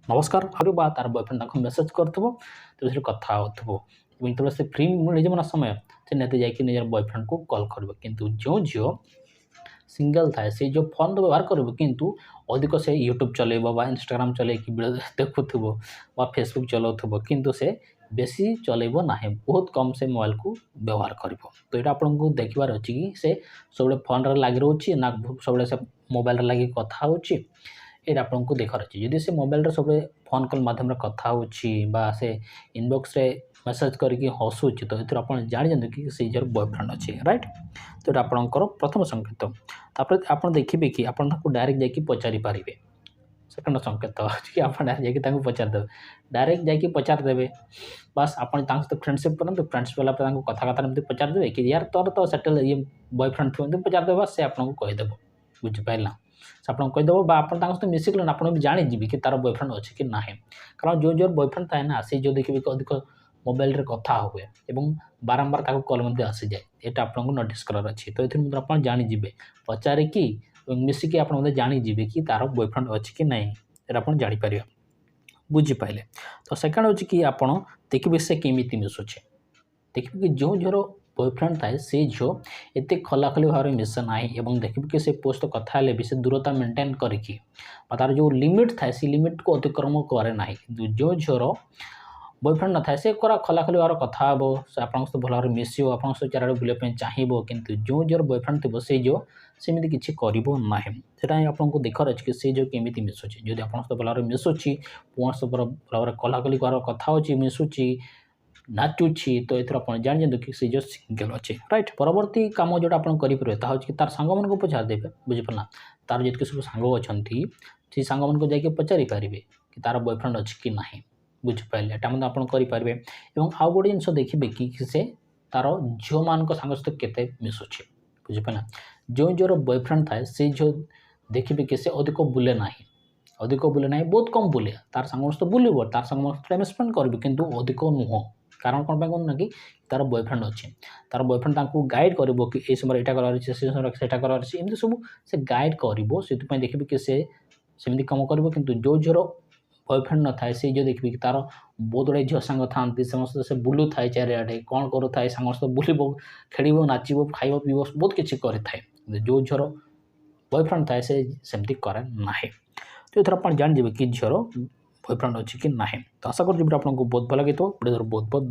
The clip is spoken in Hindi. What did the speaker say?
नमस्कार आरु बा तार बॉयफ्रेंड ताको मेसेज करथबो तो से कथा होथबो तो से फ्री मिल ना समय से नेते जाके निजर बॉयफ्रेंड को कॉल करबो किंतु जो झियो सिंगल थाए से जो फोन तो व्यवहार करबो किंतु अधिक से यूट्यूब चलेबो बा इंस्टाग्राम चले कि वीडियो देखुथबो बा फेसबुक चलाउथबो किंतु से बेसी चलेबो नाही बहुत कम से मोबाइल को व्यवहार करबो तो एटा आपन को देखिबार अछि कि से सबले फोन रे लागि रहउछि ना सबले से मोबाइल रे लागि कथा होछि एटा आपको देखार अच्छे जदि से मोबाइल सब फोन कॉल माध्यम कथा बा से इनबॉक्स रे मेसेज करके हसुची तो ये आप जानी कि से जर बॉयफ्रेंड अच्छे राइट तो ये आपंकर प्रथम संकेत तापर आप देखिए कि आप डायरेक्ट जाकि पचारि पारे सेकेंड संकेत कि आप डायरेक्ट जाकि पचारदे डायरेक्ट जाकि पचारदे बास आप फ्रेंडशिप करूँ फ्रेंडशिप वाला कथा कथा पचारदे कि यार तोर तो सेटल ये बॉयफ्रेंड थी पचारदे बास से आपको कहीदेव बुझिपारा से आप कहीदेव आप सहित मिसिक आप भी जाणीजी कि तार बॉयफ्रेंड अच्छे कि ना कारण जो जो बॉयफ्रेंड थाए ना से जो देखिए कि अधिक मोबाइल रे कथा हुए और बारंबार कॉल आसी जाए यहाँ आपको नोटिस करार अच्छे तो ये आप जाणीजे पचारिकी मिसिकी आप जाणीजे कि तार बॉयफ्रेंड अच्छे कि ना ये आप जापर बुझिपारे तो सेकेंड हूँ कि आप देखिए से केमी मिसुचे देखिए कि जो झीर बॉयफ्रेंड थाए से झील एत खलाखली भाव में मिसे ना और देखिए कि से पोस्ट कथा भी से दूरता मेंटेन करके तार जो लिमिट थाए से लिमिट को अतिक्रम करे ना जो झीर बॉयफ्रेंड न थाए से खलाखली भाव कथा हे से आप भल भाव मिसो आप चारे बुलापी चाहिए कि जो झीर बॉयफ्रेंड थी से जो सेमती किसी करना से आपको देखार अच्छे कि से जो केमी मिसुचे जब आप भल भाव मिसुची पुआ भल भाव खलाखली भाव कथा हो मिसुची नाचुची तो ये आप जानी कि से जो सिंगल अच्छे राइट परवर्ती कम जोटा आप करेंगे कि तार सांग मान पचारदेवे बुझिपारा तार जितके सब सांग अच्छा से सांग मान जाकि पचारि पारे कि तार बॉयफ्रेंड अच्छे कि ना बुझिपारे यहाँ आप करेंगे और आउ गोटे जिन देखिए कि से तार झील मान सहित केते मिसुचे बुझिपारा जो झीर बॉयफ्रेंड थाए से झील देखिए कि से अधिक बुले ना बहुत कम बुले तार सांग तो बुलव तार सांग टाइम स्पेंड करेंगे किंतु अधिक नुह कारण कौन कहूँ ना कि तार बॉयफ्रेंड अच्छे तार बॉयफ्रेंड गाइड कर कि ये समय यहाँ करार से करार एमती सब से गाइड कर से देखिए कि से सेमती कम कर कि जो झीर बॉयफ्रेंड न थाए से जो देखिए कि तार बहुत गुड़े झील सांग था समस्त से बुलू थाए चारिआडे कौन करू थाए समस्त बुल खेल नाचब खाइब पीब बहुत किसी करे जो झीर बॉयफ्रेंड थाए से सेमती करे ना तो ये आप जानीजे कि झीर बॉयफ्रेंड अच्छे कि ना तो आशा कर आपको बहुत भल लगे वीडियो बहुत बहुत